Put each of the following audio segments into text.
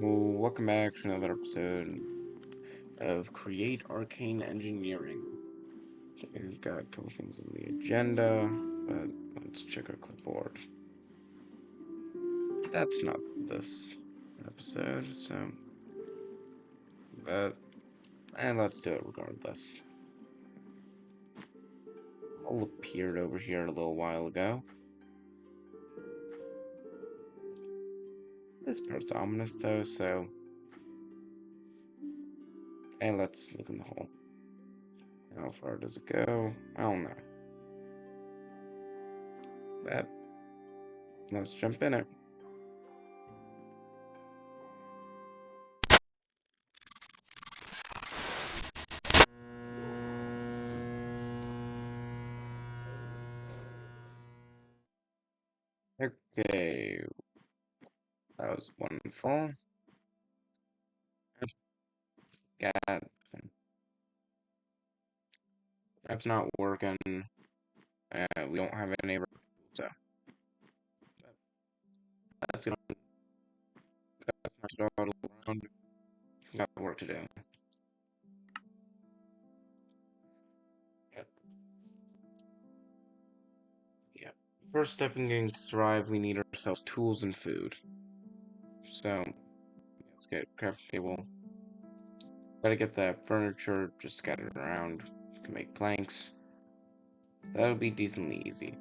Well, welcome back to another episode of Create Arcane Engineering. So we've got a couple things on the agenda, but let's check our clipboard. That's not this episode, and let's do it regardless. All appeared over here a little while ago. This part's ominous though, and let's look in the hole. How far does it go? I don't know. But let's jump in it. Okay, that was wonderful. Got That's not working. We don't have any, so that's gonna knock it all around. We got work to do. Yep. Yep. First step in getting to thrive, we need ourselves tools and food. So let's get a crafting table. Gotta get that furniture just scattered around. We can make planks. That'll be decently easy.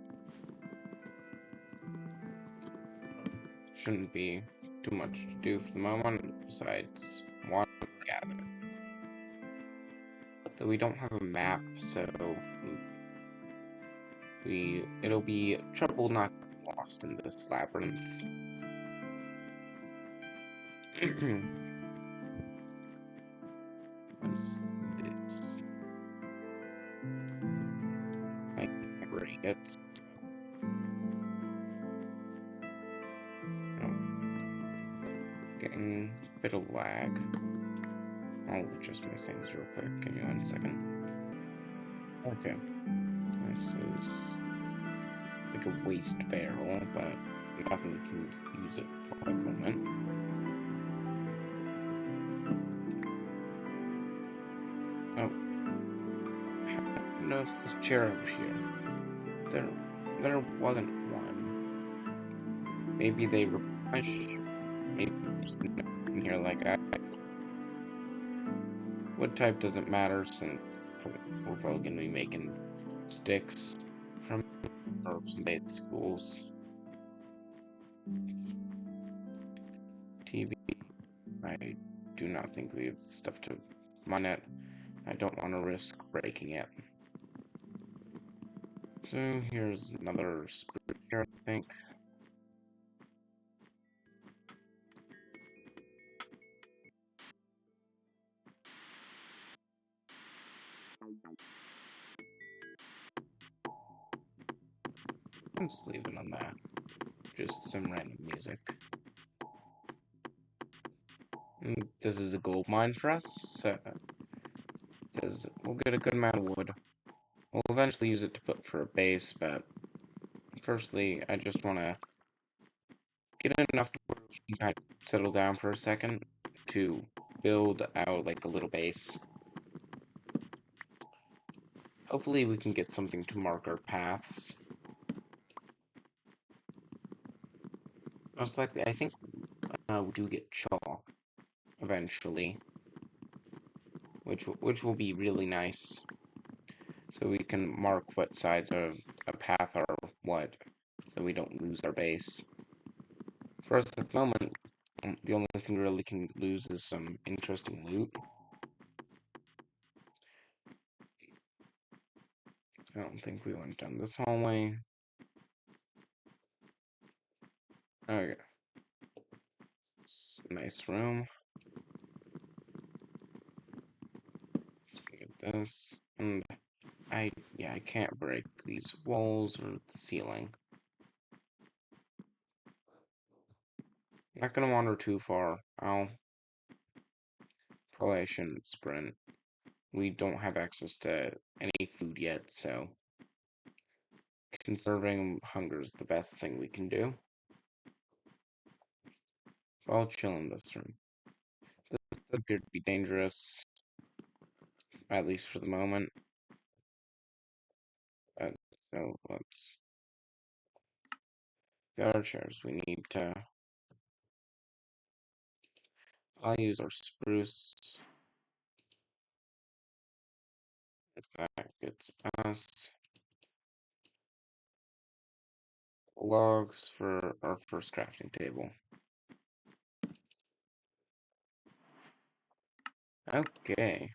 Shouldn't be too much to do for the moment, besides one gather. Though we don't have a map, so it'll be trouble not getting lost in this labyrinth. What's this? I can't break it. Oh, getting a bit of lag. I'll adjust my settings real quick. Give me 1 second. Okay. This is like a waste barrel, but nothing we can use it for at the moment. Oh, I noticed this chair over here. There wasn't one. Maybe they replenished. Maybe there's nothing in here like I. Wood type doesn't matter since we're probably going to be making sticks from or some basic schools. TV. I do not think we have the stuff to mine it. I don't want to risk breaking it. So here's another spruce here, I think. I'm just leaving on that. Just some random music. And this is a gold mine for us, so because we'll get a good amount of wood. We'll eventually use it to put for a base, but firstly, I just want to get enough to where we can kind of settle down for a second to build out like a little base. Hopefully we can get something to mark our paths. Most likely, I think we do get chalk eventually, which will be really nice. So we can mark what sides of a path are what, so we don't lose our base. For us at the moment, the only thing we really can lose is some interesting loot. I don't think we went down this hallway. Okay. Nice room. Get this. And I can't break these walls or the ceiling. Not gonna wander too far. Probably I shouldn't sprint. We don't have access to any food yet, so conserving hunger is the best thing we can do. I'll chill in this room. appear to be dangerous, at least for the moment. Uh, so let's get our chairs. We need to. I'll use our spruce. That gets us logs for our first crafting table. Okay.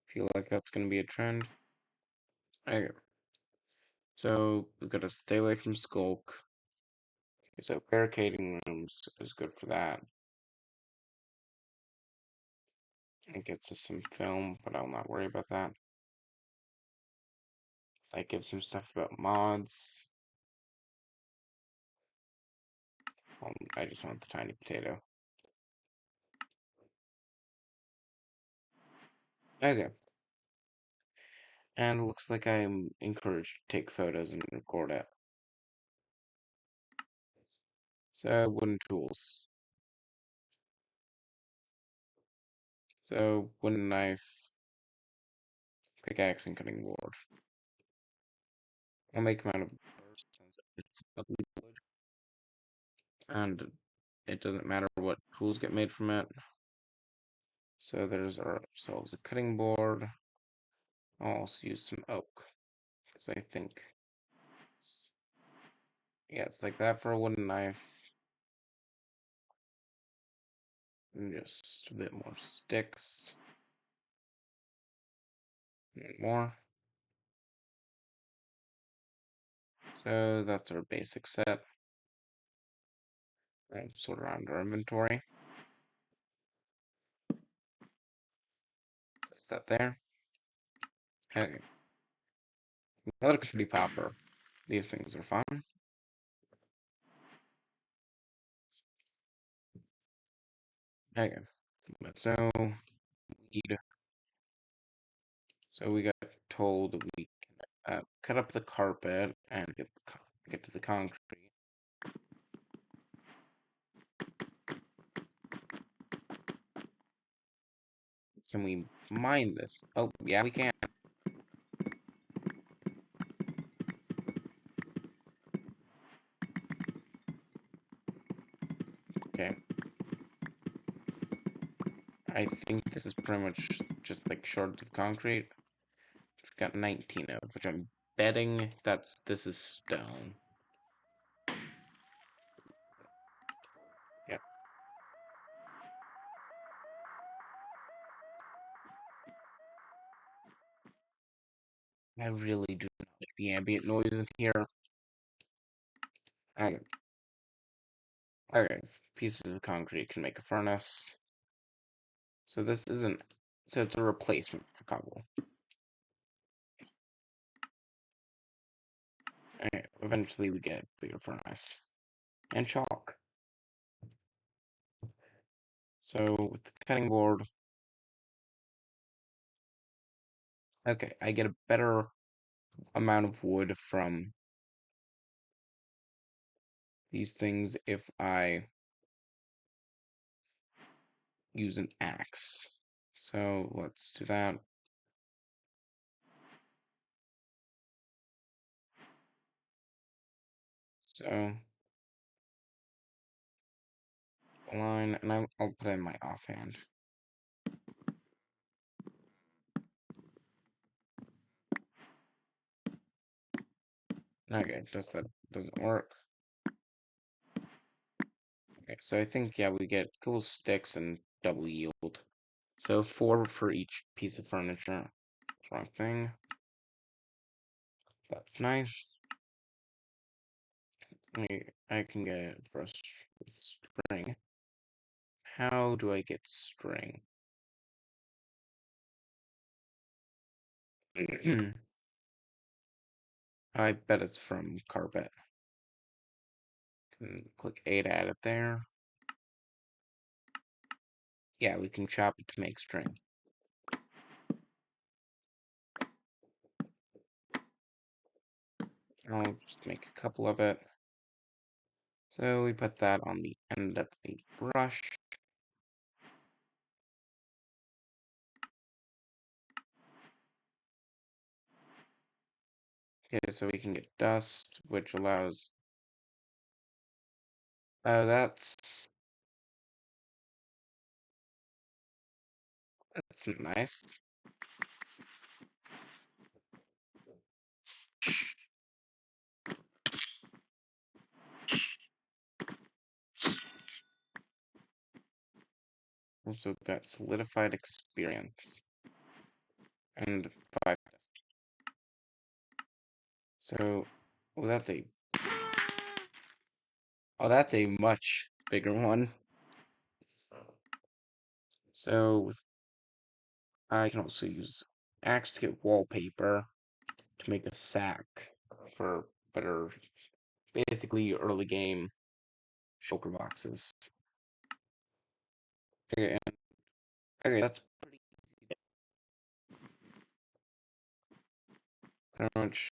Feel like that's gonna be a trend. Okay. So we've got to stay away from skulk. So barricading rooms is good for that. It gets us some film, but I'll not worry about that. That gives some stuff about mods. I just want the tiny potato. Okay. And it looks like I'm encouraged to take photos and record it. So wooden tools. So wooden knife, pickaxe, and cutting board. I'll make them out of burst since it's ugly wood. And it doesn't matter what tools get made from it. So there's ourselves a cutting board. I'll also use some oak. Because I think, yeah, it's like that for a wooden knife. And just a bit more sticks. And more. So that's our basic set. I'll sort around our inventory. Is that there? Okay. Another confetti popper. These things are fun. Okay. So we got told that we can cut up the carpet and get to the concrete. Can we mine this? Oh, yeah, we can. Okay. I think this is pretty much just like shards of concrete. It's got 19 of, which I'm betting this is stone. Yeah. I really do not like the ambient noise in here. Okay. Alright, pieces of concrete can make a furnace. So this isn't, so it's a replacement for cobble. Alright, eventually we get bigger furnace. And chalk. So with the cutting board, okay, I get a better amount of wood from these things if I use an axe. So let's do that. So line, and I'll put in my offhand. Okay, just that doesn't work. Okay, so I think yeah, we get cool sticks and double yield. So 4 for each piece of furniture. Wrong thing. That's nice. I can get brush with string. How do I get string? I bet it's from carpet. Can click A to add it there. Yeah, we can chop it to make string. I'll just make a couple of it. So we put that on the end of the brush. Okay, so we can get dust, which allows... Oh, that's nice. Also got solidified experience. And 5. So, oh, that's a much bigger one. So, I can also use axe to get wallpaper to make a sack for better, basically early game shulker boxes. Okay, okay, that's pretty much.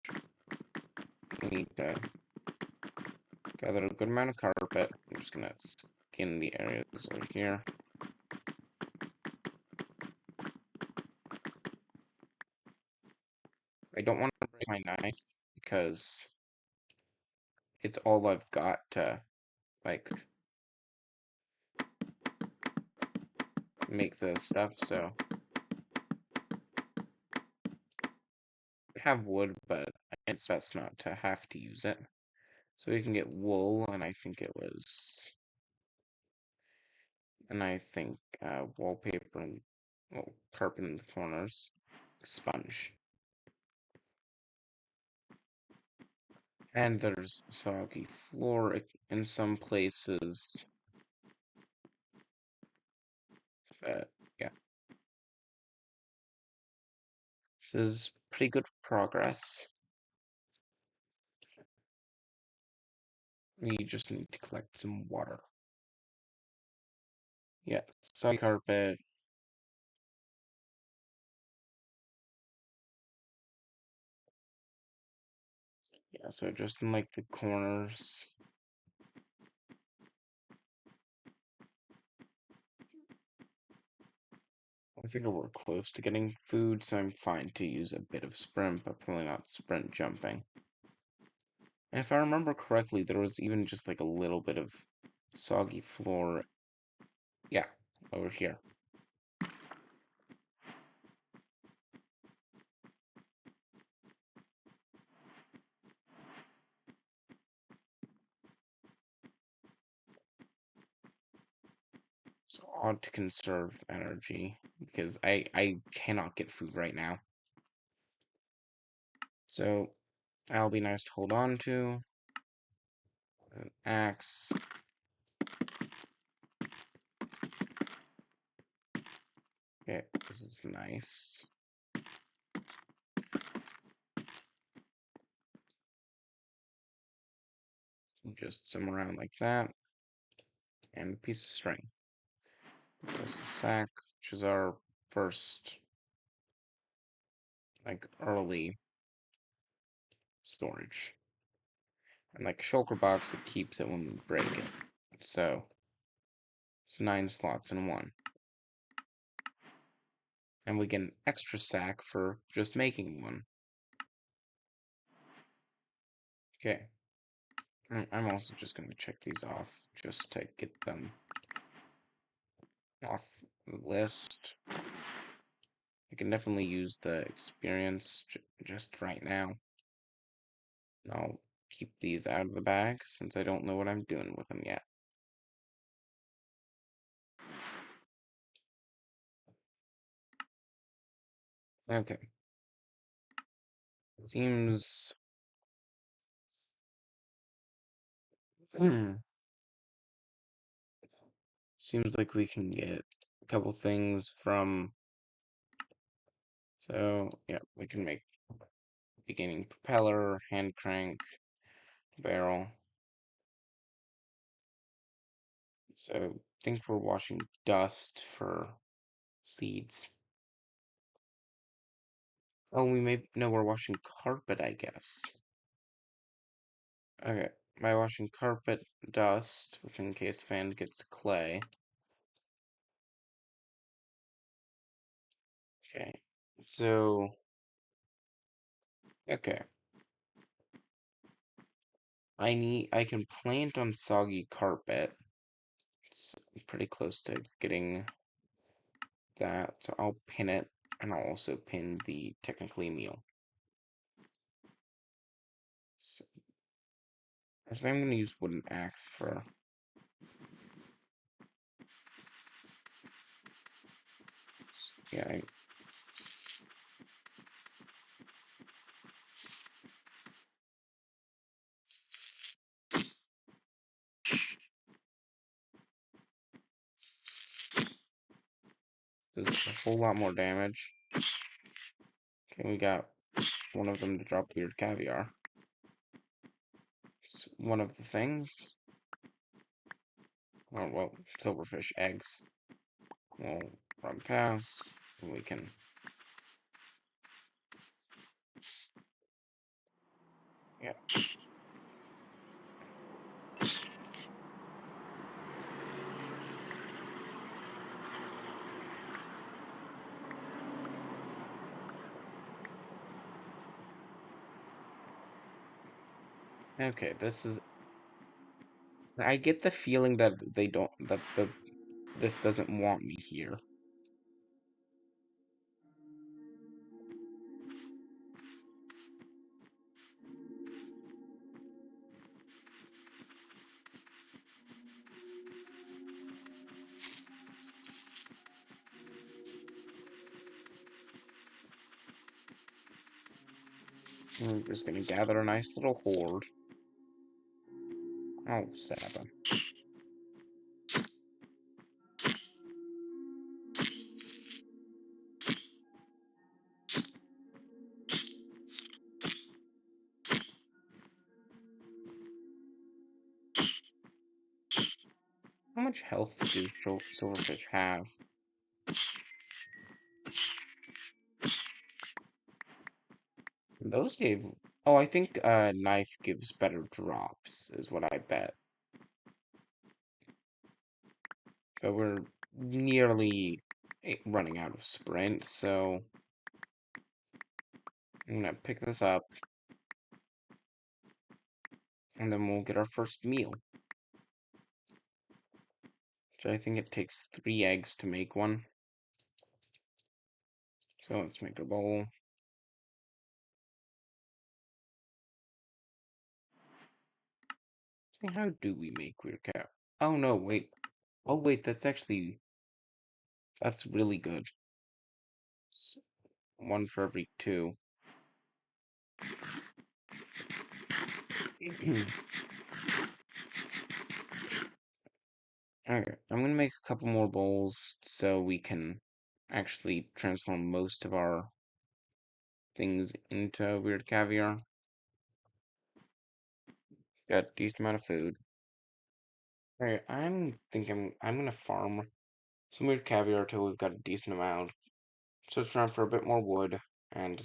We need to gather a good amount of carpet. I'm just gonna skin the areas over here. I don't want to break my knife because it's all I've got to like make the stuff. So I have wood, but it's best not to have to use it. So we can get wool, and I think wallpaper and well, carpet in the corners, sponge, and there's soggy floor in some places. But yeah, this is pretty good progress. We just need to collect some water. Yeah, soggy carpet. Yeah, so just in like the corners. I think we're close to getting food, so I'm fine to use a bit of sprint, but probably not sprint jumping. And if I remember correctly, there was even just like a little bit of soggy floor. Yeah, over here. So odd to conserve energy because I cannot get food right now. So that'll be nice to hold on to. An axe. Okay, this is nice. Just some around like that. And a piece of string. So it's the sack, which is our first like early storage. And like a shulker box that keeps it when we break it. So it's 9 slots in one. And we get an extra sack for just making one. Okay. I'm also just going to check these off just to get them off the list. I can definitely use the experience just right now. I'll keep these out of the bag since I don't know what I'm doing with them yet. Okay. Seems... Seems like we can get a couple things from... So, yeah, we can make beginning propeller, hand crank, barrel. So, I think we're washing dust for seeds. Oh, we may... No, we're washing carpet, I guess. Okay, by washing carpet dust with encased fan gets clay. Okay, so, okay. I can plant on soggy carpet. It's pretty close to getting that, so I'll pin it, and I'll also pin the technically meal. So, actually, I'm gonna use wooden axe for. Yeah, does a whole lot more damage. Okay, we got one of them to drop weird caviar. It's one of the things. Oh, well, silverfish eggs. We'll run past. We can. Yeah. Okay, this is. I get the feeling that they don't. This doesn't want me here. We're just gonna gather a nice little horde. Oh, Saba. How much health do silverfish have? Those gave. Oh, I think knife gives better drops, is what I bet. But we're nearly running out of sprint, so I'm gonna pick this up, and then we'll get our first meal. Which I think it takes 3 eggs to make one. So let's make a bowl. See, how do we make weird cow? Oh no, wait. Oh wait, that's really good. One for every 2. Okay, I'm gonna make a couple more bowls so we can actually transform most of our things into weird caviar. Got a decent amount of food. Alright, I'm thinking I'm gonna farm some weird caviar till we've got a decent amount. Search around for a bit more wood, and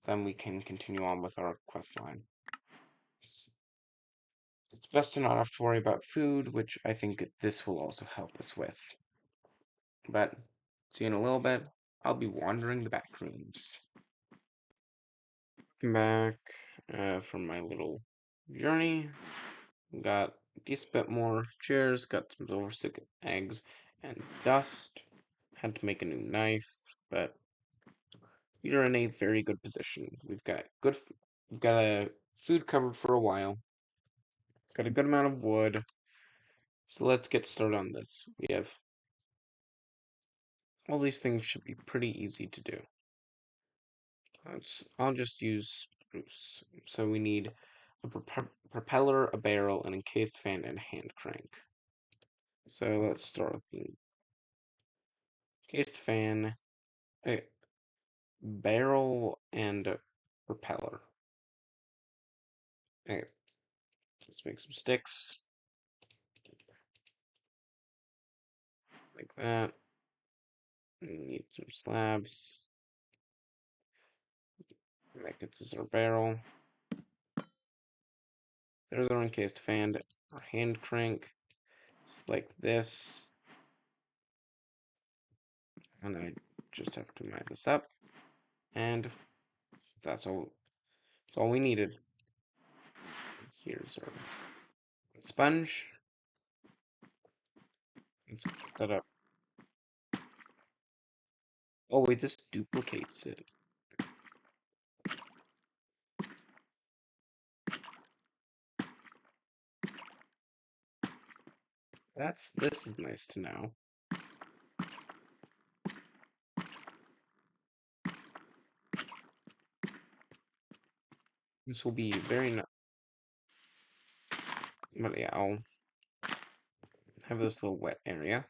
then we can continue on with our quest line. It's best to not have to worry about food, which I think this will also help us with. But see you in a little bit. I'll be wandering the back rooms. Back from my little journey. Got a decent bit more chairs, got some silver eggs and dust. Had to make a new knife, but we are in a very good position. We've got a food covered for a while. Got a good amount of wood. So let's get started on this. We have all these things should be pretty easy to do. I'll just use spruce. So we need a propeller, a barrel, an encased fan, and a hand crank. So let's start with the encased fan, a barrel, and a propeller. Okay, let's make some sticks like that. We need some slabs. Make it as our barrel. There's our encased fan, our hand crank. It's like this. And I just have to mine this up. And that's all we needed. Here's our sponge. Let's put that up. Oh wait, this duplicates it. This is nice to know. This will be very nice. But yeah, I'll have this little wet area.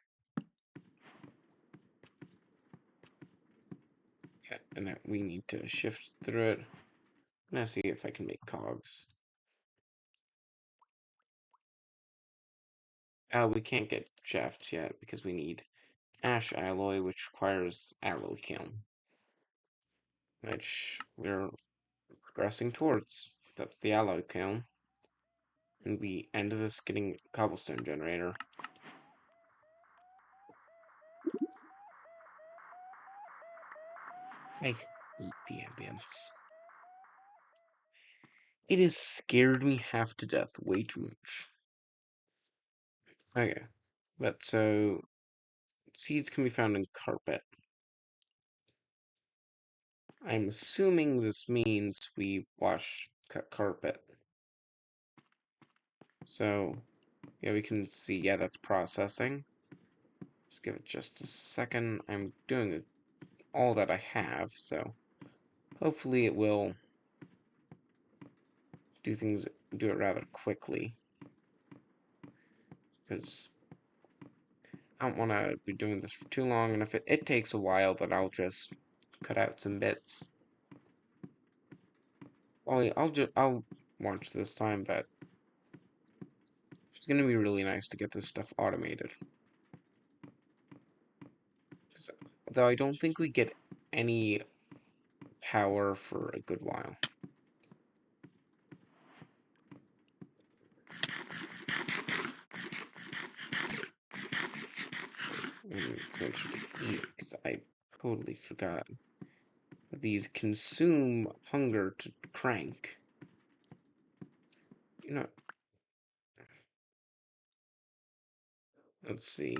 Okay, and then we need to shift through it. I'm gonna see if I can make cogs. We can't get shafts yet because we need ash alloy, which requires alloy kiln, which we're progressing towards. That's the alloy kiln. And we end this getting cobblestone generator. I hate the ambience. It has scared me half to death way too much. Okay, but so seeds can be found in carpet. I'm assuming this means we cut carpet. So, yeah, we can see, yeah, that's processing. Just give it just a second. I'm doing all that I have, so hopefully it will do it rather quickly. Because I don't want to be doing this for too long, and if it takes a while, then I'll just cut out some bits. I'll watch this time, but it's gonna be really nice to get this stuff automated. Though I don't think we get any power for a good while. Let's make sure to eat, because I totally forgot. These consume hunger to crank. You know, let's see.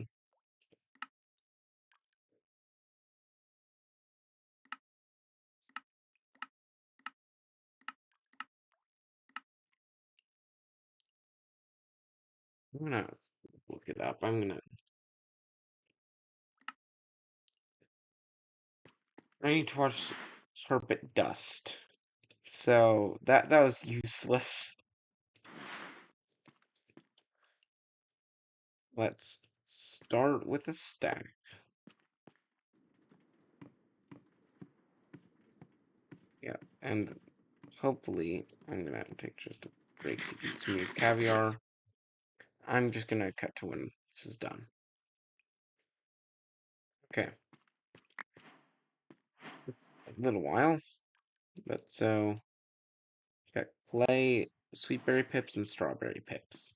I'm gonna look it up. I need to watch Carpet Dust. So that was useless. Let's start with a stack. Yeah, and hopefully I'm gonna take just a break to eat some new caviar. I'm just gonna cut to when this is done. Okay. A little while. But so got clay, sweetberry pips, and strawberry pips.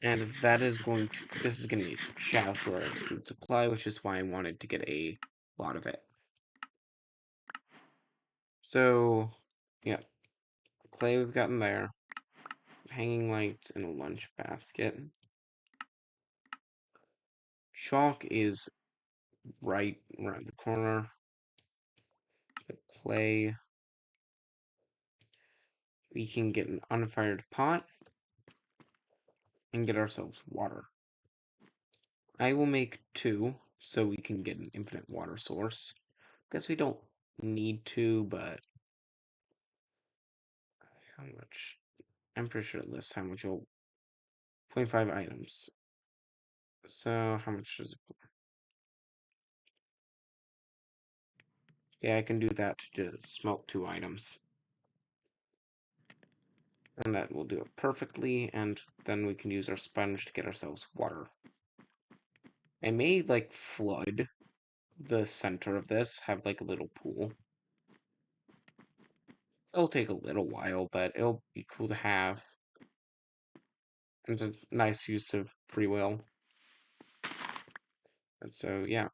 And this is gonna chow through our food supply, which is why I wanted to get a lot of it. So, yeah, clay we've gotten there. Hanging lights and a lunch basket. Chalk is right around the corner. The clay. We can get an unfired pot and get ourselves water. I will make 2 so we can get an infinite water source. Guess we don't need to, but how much? I'm pretty sure it lists how much 0.5 items. So how much does it? Yeah, I can do that to just smelt 2 items. And that will do it perfectly, and then we can use our sponge to get ourselves water. I may, like, flood the center of this, have, like, a little pool. It'll take a little while, but it'll be cool to have. It's a nice use of free will. And so, yeah,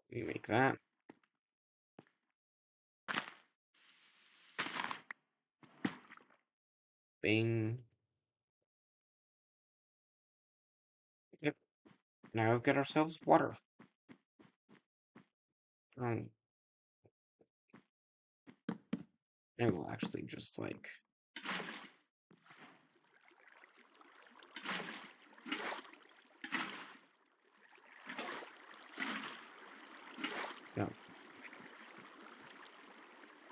we make that. Bing. Yep. Now get ourselves water. Um, Maybe we'll actually just like. No.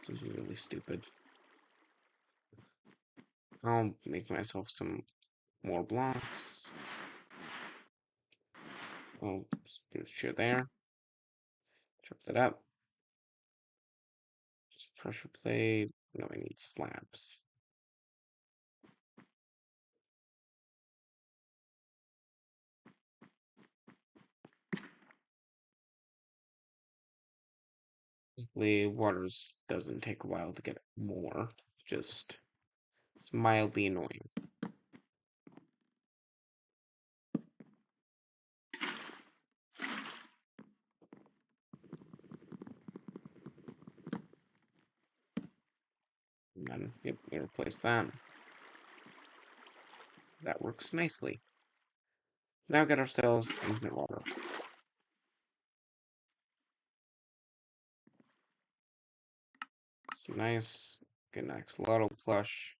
Something really stupid. I'll make myself some more blocks. I'll share there. Chop that up. Just pressure plate. No, I need slabs. Hopefully, waters doesn't take a while to get more. Just it's mildly annoying. And then, yep, we replace that. That works nicely. Now get ourselves infinite water. It's nice. Get an axolotl plush.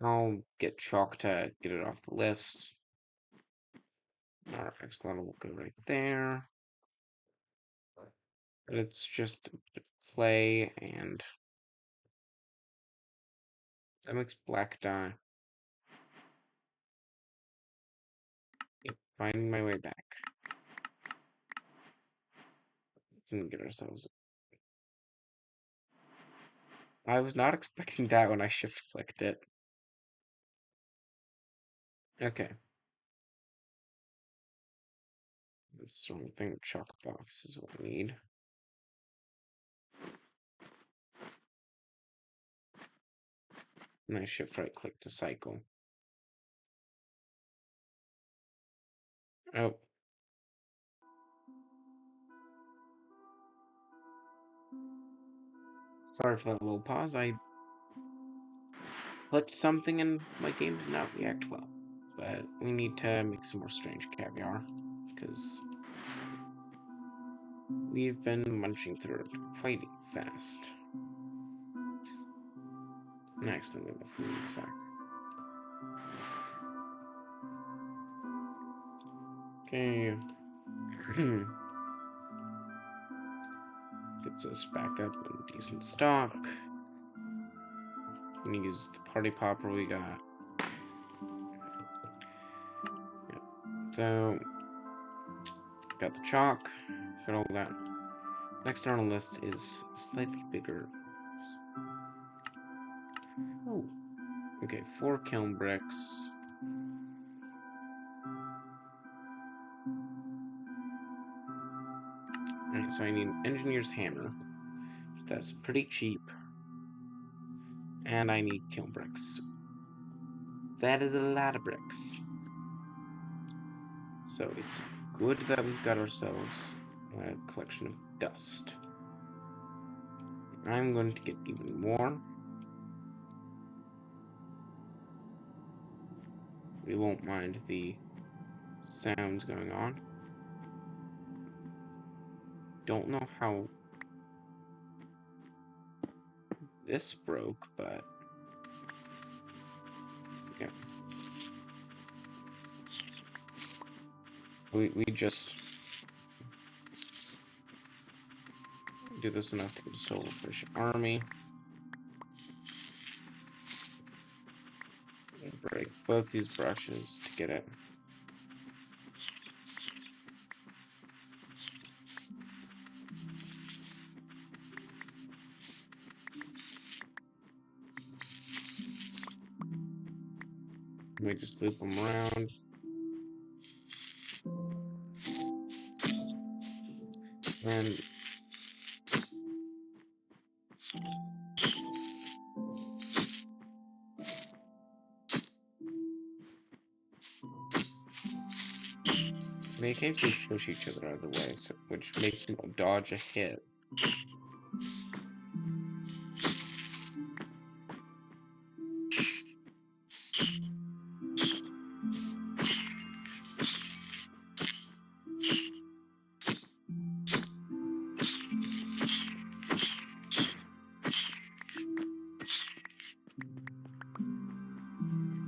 I'll get chalk to get it off the list. Our axolotl will go right there. But it's just clay and that makes black dye. Yep, finding my way back. Can get ourselves. I was not expecting that when I shift clicked it. Okay. That's the wrong thing. Chalk box is what we need. And I shift right click to cycle. Oh. Sorry for that little pause. I clicked something and my game did not react well. But we need to make some more strange caviar. Because we've been munching through it quite fast. Next, I'm going to food sack. Okay. Gets us back up in decent stock. I'm gonna use the party popper we got. Yep. So, got the chalk. Got all that. Next on our list is slightly bigger. Oh. Okay, 4 kiln bricks. Alright, so I need an engineer's hammer. That's pretty cheap. And I need kiln bricks. That is a lot of bricks. So it's good that we've got ourselves a collection of dust. I'm going to get even more. We won't mind the sounds going on. Don't know how this broke, but yeah. We just do this enough to get a silverfish army. Break both these brushes to get it. We just loop them around. And they occasionally push each other out of the way, so, which makes them dodge a hit.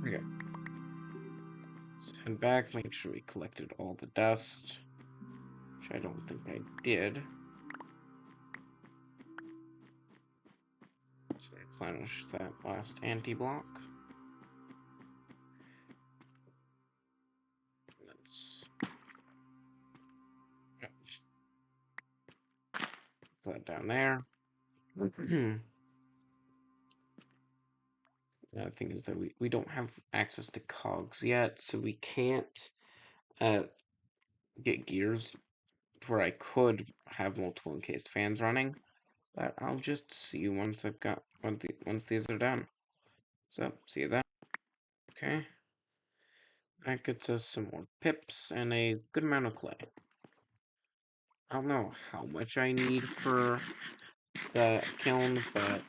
Okay. Let's head back, make sure we collected all the dust, which I don't think I did. So replenish that last anti-block. Let's put that down there. The thing is that we don't have access to cogs yet, so we can't get gears to where I could have multiple encased fans running. But I'll just see you once I've got once these are done. So see you then. Okay. That gets us some more pips and a good amount of clay. I don't know how much I need for the kiln, but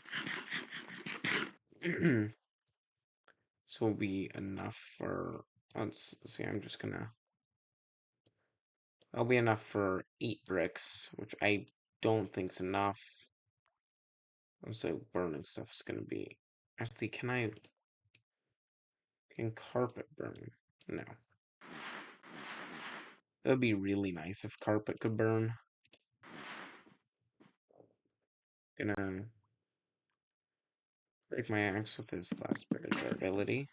this will be enough for. Let's see. That'll be enough for 8 bricks, which I don't think's enough. Also, burning stuff's gonna be. Actually, can carpet burn? No. It would be really nice if carpet could burn. Gonna break my axe with his last bit of durability.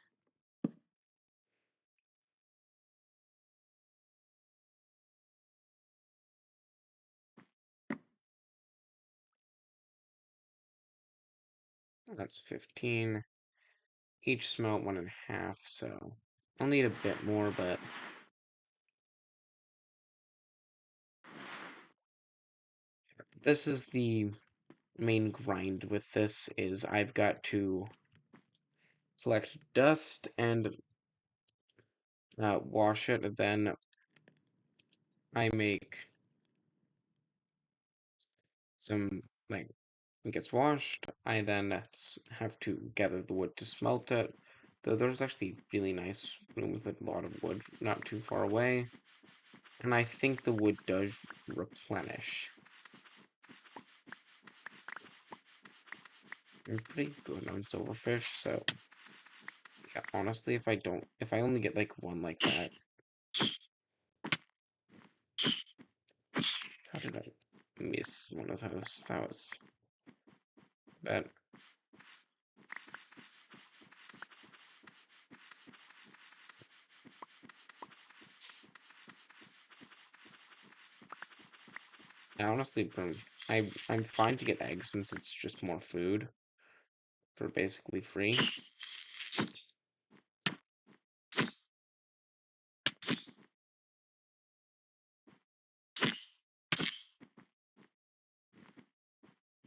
That's 15. Each smelt 1.5, so I'll need a bit more, but this is the main grind with this is I've got to collect dust and wash it, and then I make some, like, it gets washed. I then have to gather the wood to smelt it. Though there's actually really nice room with a lot of wood not too far away. And I think the wood does replenish. I'm pretty good on silverfish, so yeah, honestly, if I only get like one like that, how did I miss one of those? That was bad. I honestly, I'm fine to get eggs since it's just more food for basically free.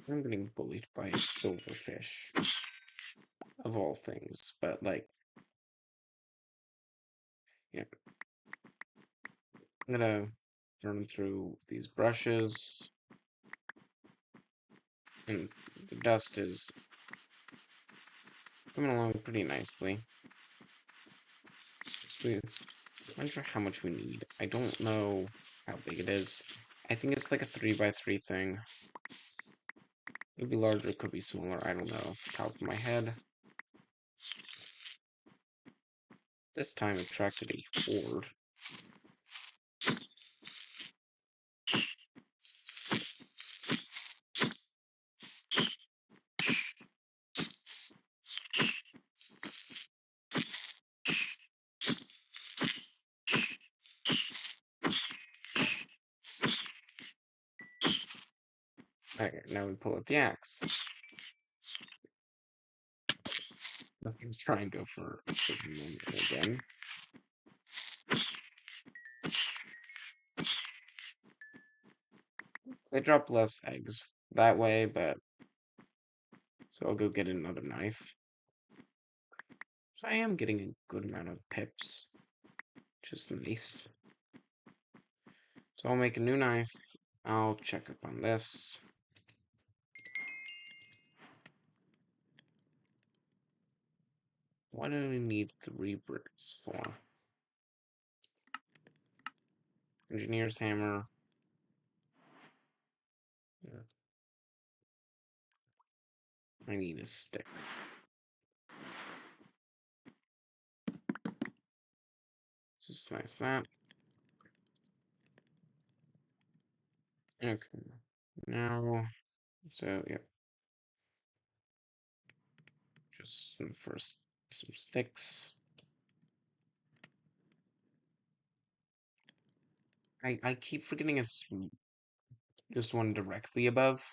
I'm getting bullied by silverfish, of all things, but like, yeah. I'm gonna run through these brushes, and the dust is coming along pretty nicely. I'm not sure how much we need. I don't know how big it is. I think it's like a 3x3 thing. Could be larger, could be smaller. I don't know off the top of my head. This time it attracted a horde. Okay, now we pull out the axe. Let's try and go for a certain moment again. They drop less eggs that way, but so I'll go get another knife. So I am getting a good amount of pips, which is nice. So I'll make a new knife. I'll check up on this. What do we need 3 bricks for? Engineer's hammer. Yeah. I need a stick. Let's just slice that. Okay. Now, so yeah, just first some sticks. I keep forgetting it's this one directly above.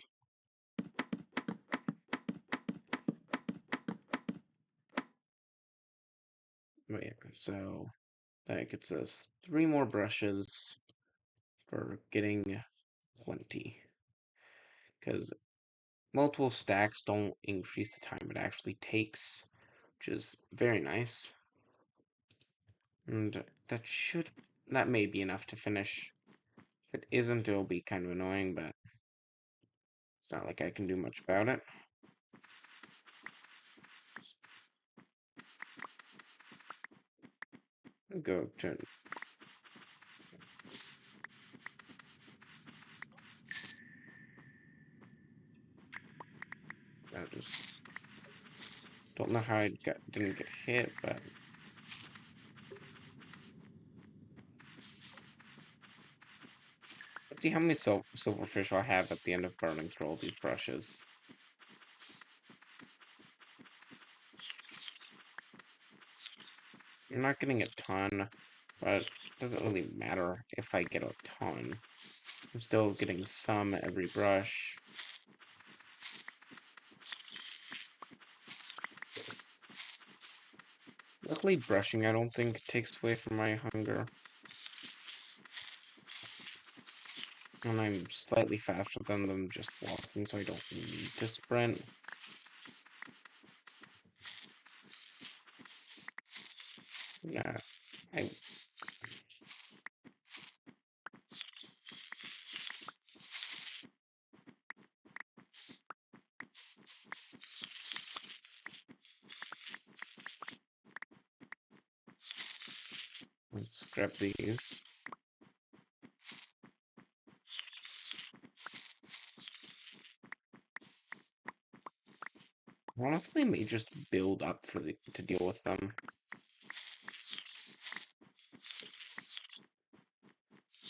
Oh yeah, so that gets us 3 more brushes for getting plenty. Because multiple stacks don't increase the time it actually takes, which is very nice. And that may be enough to finish. If it isn't, it'll be kind of annoying, but it's not like I can do much about it. Go to I just don't know how didn't get hit, but let's see how many silverfish I have at the end of burning through all these brushes. So I'm not getting a ton, but it doesn't really matter if I get a ton. I'm still getting some every brush. Luckily, brushing I don't think takes away from my hunger. And I'm slightly faster than them just walking, so I don't need to sprint. Yeah, I let's grab these. Honestly, may just build up to deal with them.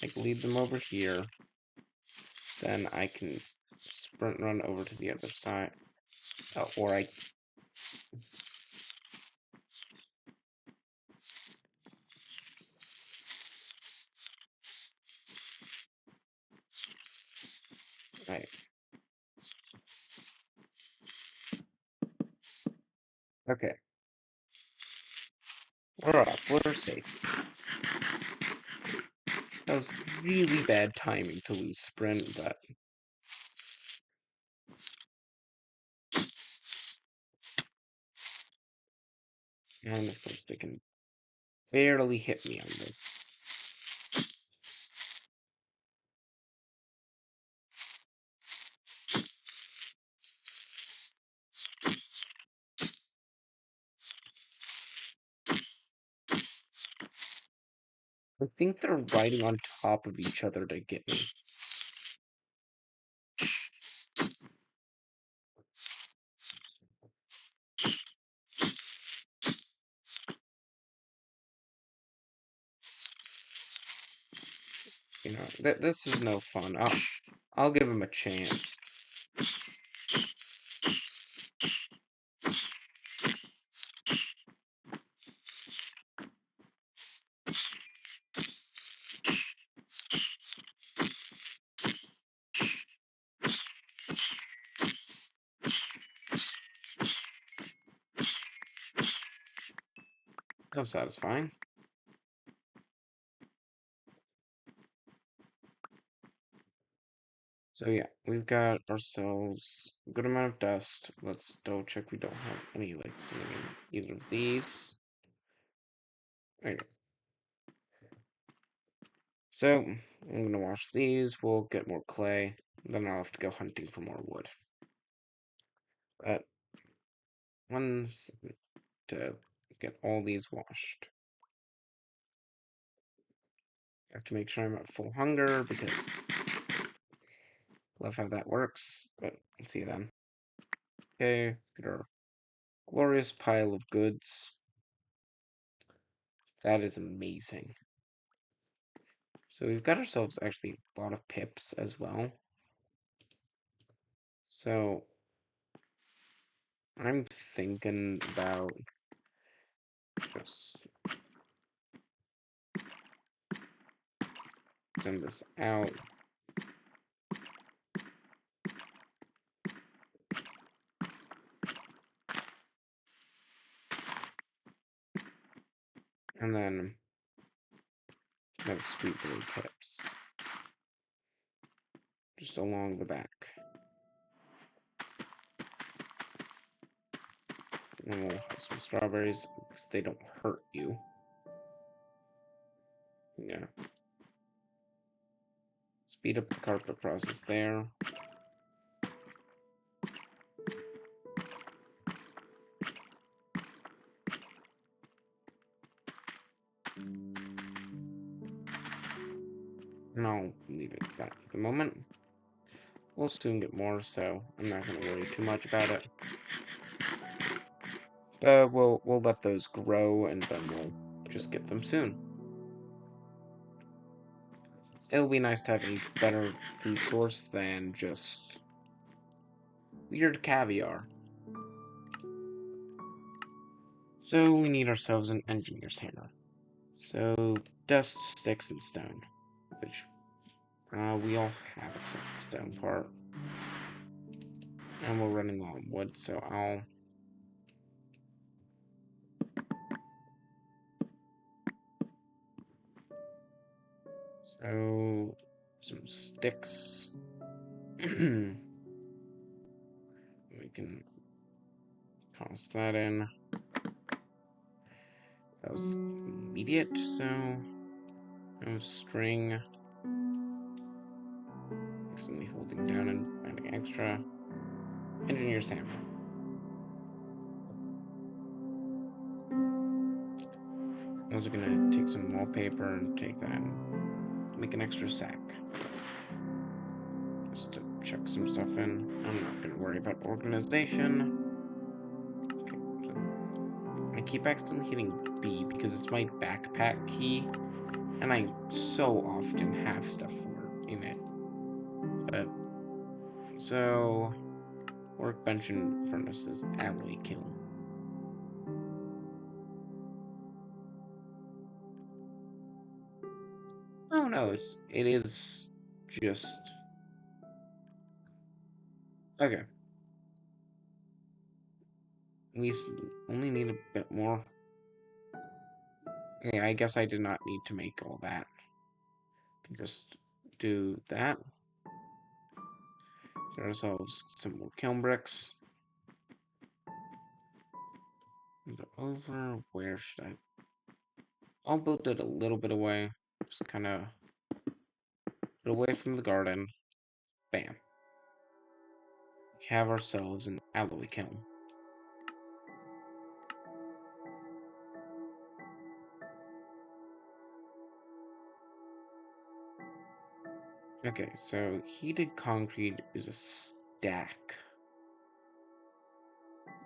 Like leave them over here. Then I can sprint run over to the other side. Or I right. Okay. We're up. We're safe. That was really bad timing to lose sprint, but and of course they can barely hit me on this. I think they're riding on top of each other to get me. You know, this is no fun. I'll give him a chance. That's satisfying. So yeah, we've got ourselves a good amount of dust. Let's double check we don't have any like sitting in either of these. Okay. So I'm gonna wash these, we'll get more clay, then I'll have to go hunting for more wood. But once to get all these washed. I have to make sure I'm at full hunger because love how that works, but let's see then. Okay, get our glorious pile of goods. That is amazing. So we've got ourselves actually a lot of pips as well. So I'm thinking about just send this out. And then have sweet little pips just along the back. And we'll have some strawberries because they don't hurt you. Yeah. Speed up the carpet process there. And I'll leave it at that for the moment. We'll soon get more, so I'm not going to worry too much about it. We'll let those grow, and then we'll just get them soon. It'll be nice to have a better food source than just weird caviar. So we need ourselves an engineer's hammer. So dust, sticks, and stone, which we all have except the stone part. And we're running low on wood, so I'll so some sticks. We can toss that in. That was immediate, so no string. Accidentally holding down and adding extra. Engineer's hammer. I was gonna take some wallpaper and take that and make an extra sack. Just to chuck some stuff in. I'm not gonna worry about organization. Okay, so I keep accidentally hitting B because it's my backpack key, and I so often have stuff in it. But so workbench and furnaces, alloy kiln. Oh no, it is just okay. We only need a bit more. Yeah, I guess I did not need to make all that. Just do that. Get ourselves some more kiln bricks. Move it over. Where should I? I'll build it a little bit away. Just kind of put away from the garden. Bam. We have ourselves an alloy kiln. Okay, so heated concrete is a stack.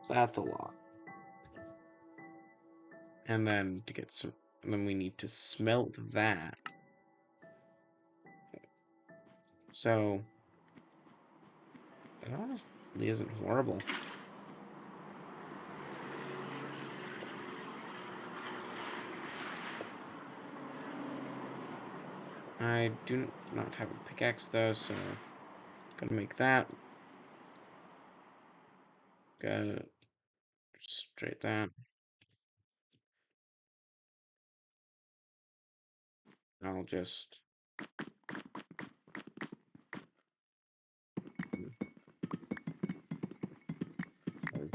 That's a lot. And then to get some, and then we need to smelt that. So that honestly isn't horrible. I do not have a pickaxe though, so gotta make that. Gotta straight that. I'll just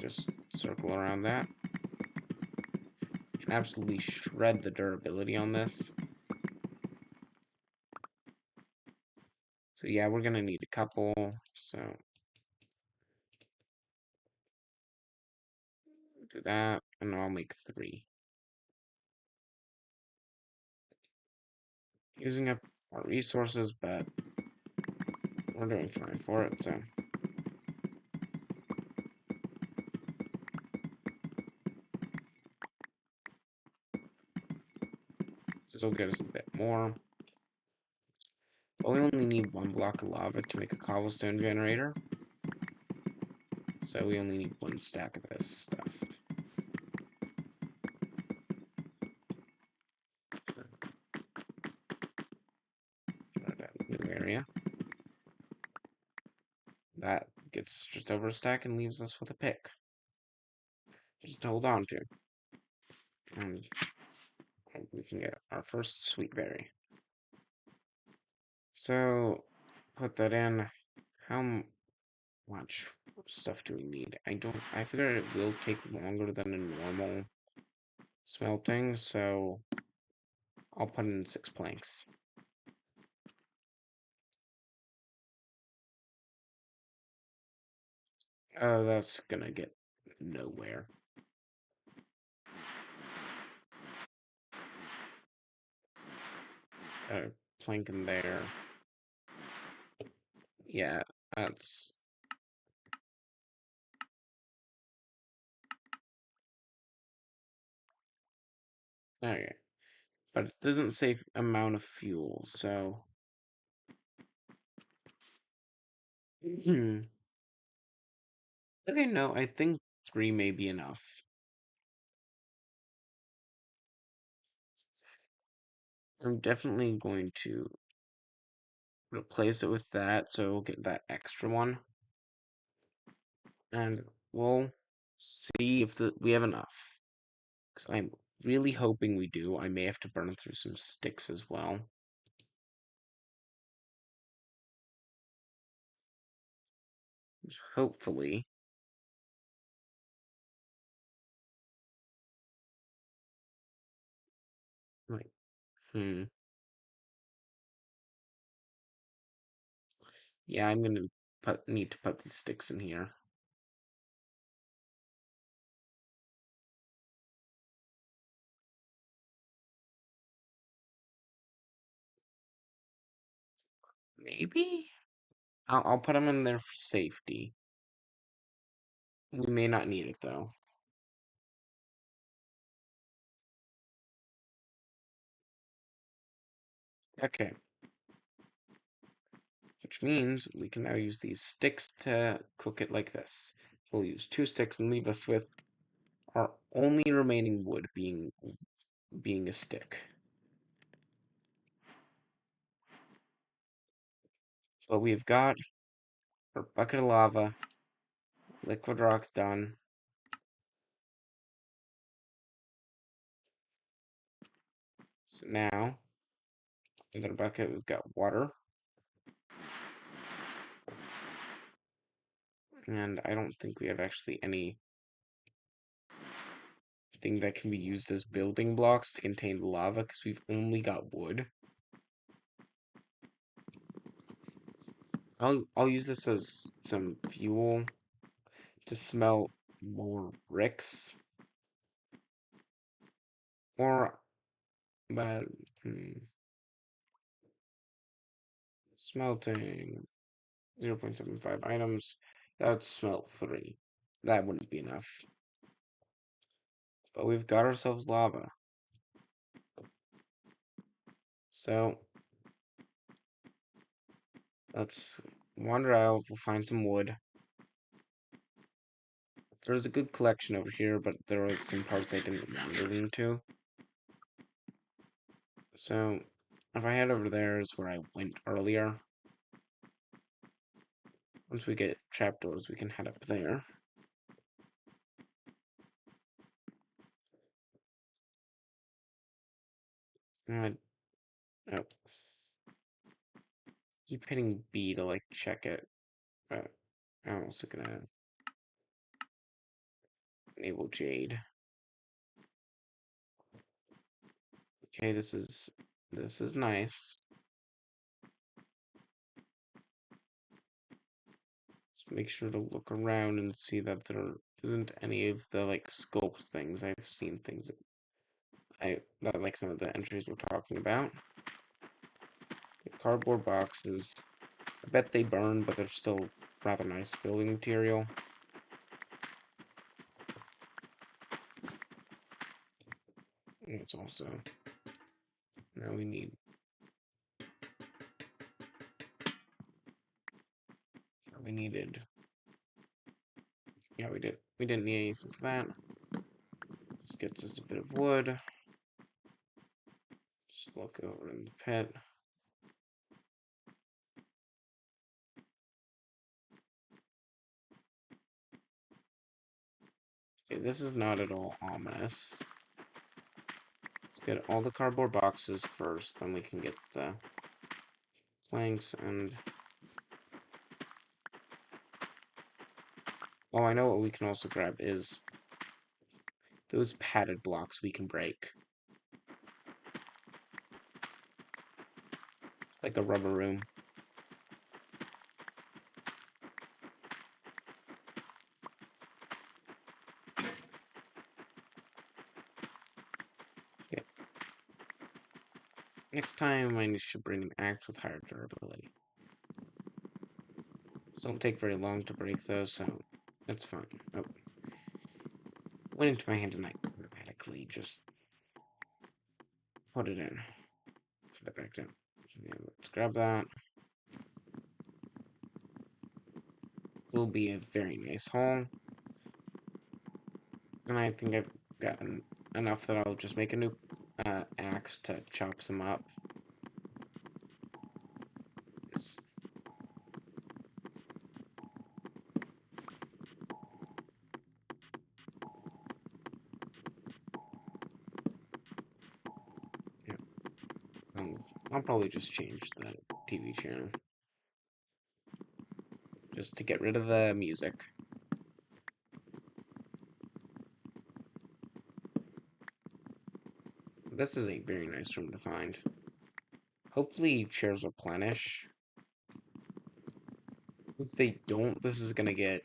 just circle around that. Can absolutely shred the durability on this. So yeah, we're gonna need a couple. So do that, and I'll make 3. Using up our resources, but we're doing fine for it, so. This will get us a bit more. But we only need 1 block of lava to make a cobblestone generator. So we only need 1 stack of this stuff. New area. That gets just over a stack and leaves us with a pick. Just to hold on to. And we can get our first sweet berry. So, put that in. How much stuff do we need? I figure it will take longer than a normal smelting, so I'll put in 6 planks. Oh, that's gonna get nowhere. Plank in there. Yeah, that's... Okay. But it doesn't say amount of fuel, so... Hmm. Okay, no, I think 3 may be enough. I'm definitely going to replace it with that, so we'll get that extra one. And we'll see if we have enough. Because I'm really hoping we do. I may have to burn through some sticks as well. Hopefully. Like, yeah, I'm gonna need to put these sticks in here. Maybe? I'll put them in there for safety. We may not need it, though. Okay. Which means we can now use these sticks to cook it like this. We'll use 2 sticks and leave us with our only remaining wood being a stick. But we've got our bucket of lava, liquid rock's done. So now, in the bucket, we've got water. And I don't think we have actually anything that can be used as building blocks to contain the lava because we've only got wood. I'll use this as some fuel to smelt more bricks. Or, but, smelting 0.75 items. That would smelt 3. That wouldn't be enough. But we've got ourselves lava. So, let's wander out. We'll find some wood. There's a good collection over here, but there were some parts I didn't wander into. So, if I head over there is where I went earlier. Once we get trapdoors, we can head up there. And oh, keep hitting B to like check it, but I'm also gonna Enable jade. Okay, this is nice. Let's make sure to look around and see that there isn't any of the like sculpt things. I've seen things that like some of the entries we're talking about. The cardboard boxes. I bet they burn, but they're still rather nice building material. And it's also now we need we needed yeah we didn't need anything for that. This gets us a bit of wood. Just look over in the pit. Okay, this is not at all ominous. Let's get all the cardboard boxes first, then we can get the planks and... Oh, I know what we can also grab is those padded blocks we can break. It's like a rubber room. Okay. Next time I should bring an axe with higher durability. These don't take very long to break those, so that's fine. Oh. Went into my hand and I automatically just put it in. Put it back down. So yeah, let's grab that. Will be a very nice haul. And I think I've gotten enough that I'll just make a new axe to chop some up. Yeah, I'll probably just change the TV channel. Just to get rid of the music. This is a very nice room to find. Hopefully chairs replenish. If they don't, this is gonna get...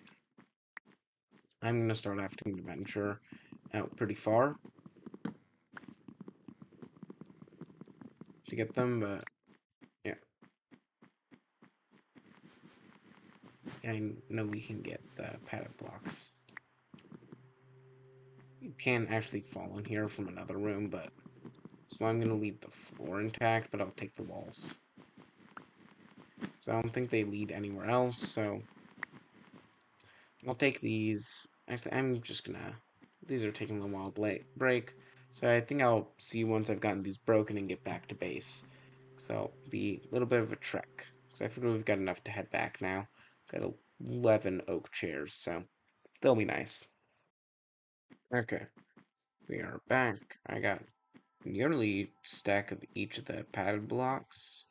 I'm gonna start having to venture out pretty far to get them, but yeah. I know we can get padded blocks. You can actually fall in here from another room, but... So I'm gonna leave the floor intact, but I'll take the walls. So I don't think they lead anywhere else, so... I'll take these. Actually, I'm just gonna... These are taking a while to break. So I think I'll see you once I've gotten these broken and get back to base. So that'll be a little bit of a trek. Because I figure we've got enough to head back now. Got 11 oak chairs, so they'll be nice. Okay, we are back. I got nearly a stack of each of the padded blocks.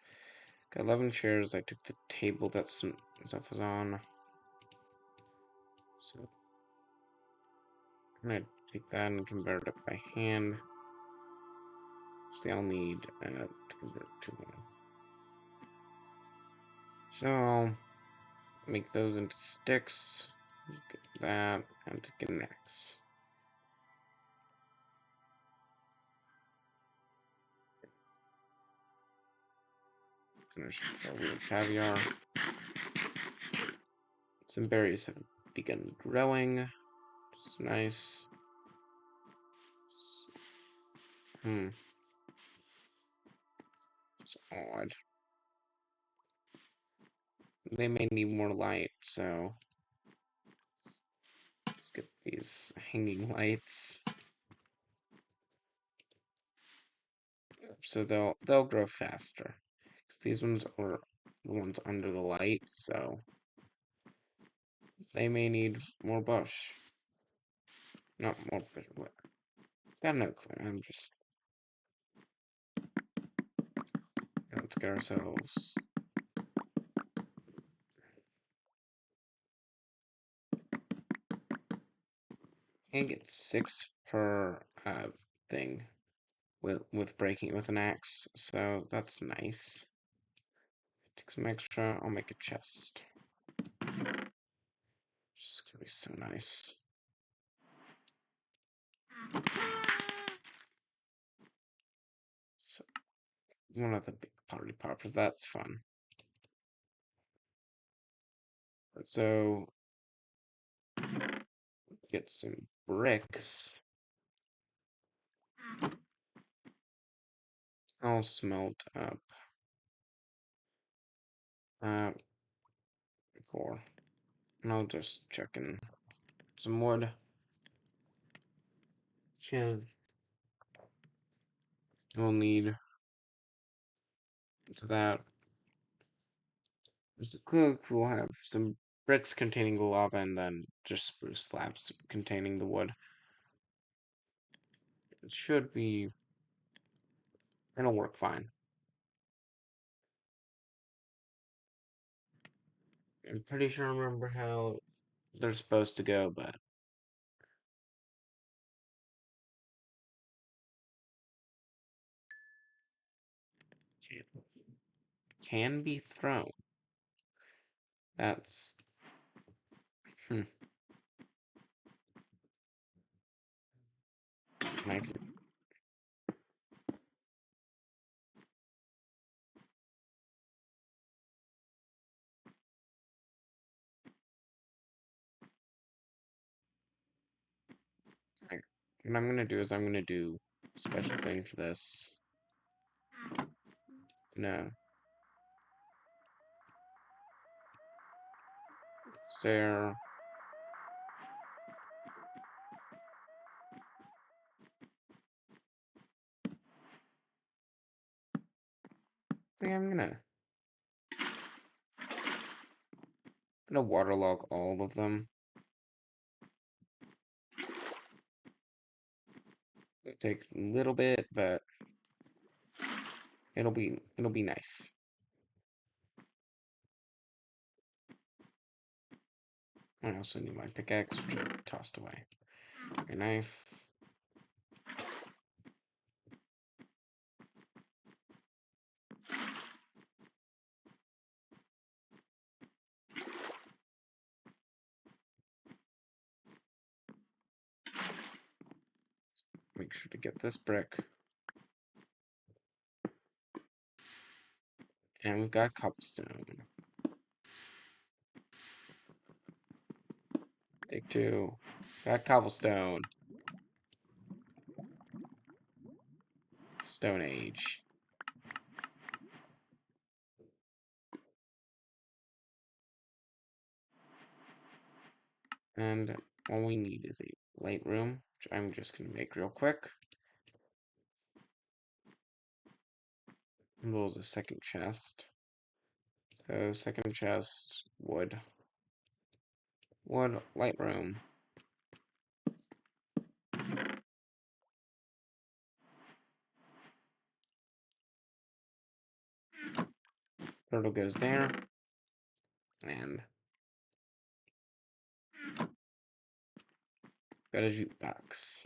Got 11 chairs. I took the table that some stuff was on. So I'm gonna take that and convert it by hand. So I'll need to convert to one. So I'll make those into sticks. Get that and get an axe. Finish with caviar. Some berries have begun growing. It's nice. It's odd. They may need more light, so let's get these hanging lights. So they'll grow faster. Because these ones are the ones under the light, so they may need more bush. Not more bush. What? Got no clue. I'm just... Let's get ourselves... And get 6 per thing with breaking it with an axe, so that's nice. Take some extra. I'll make a chest. It's gonna be so nice. So, one of the big party poppers. That's fun. So get some bricks. I'll smelt up 4. And I'll just chuck in some wood. We'll need to that. We'll have some bricks containing the lava and then just spruce slabs containing the wood. It should be. It'll work fine. I'm pretty sure I remember how they're supposed to go, but can be thrown. That's maybe. What I'm gonna do is I'm gonna do a special thing for this. No. There. I think I'm gonna waterlog all of them. It'll take a little bit, but it'll be nice. I also need my pickaxe, which I tossed away. My knife. Make sure to get this brick. And we've got cobblestone. Take 2. Got cobblestone. Stone Age. And all we need is a light room, which I'm just gonna make real quick. And there's a second chest. So second chest, wood. Wood, light room. Turtle goes there. And got a jukebox.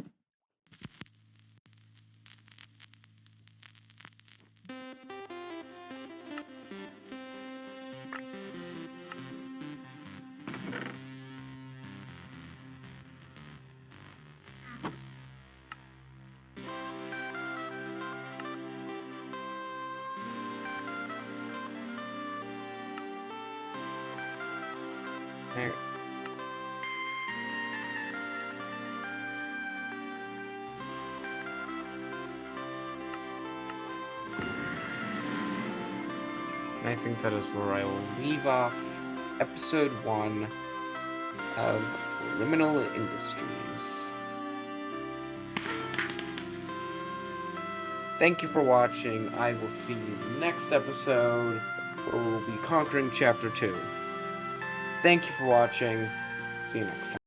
There. And I think that is where I will leave off episode 1 of Liminal Industries. Thank you for watching. I will see you next episode, where we'll be conquering chapter 2. Thank you for watching. See you next time.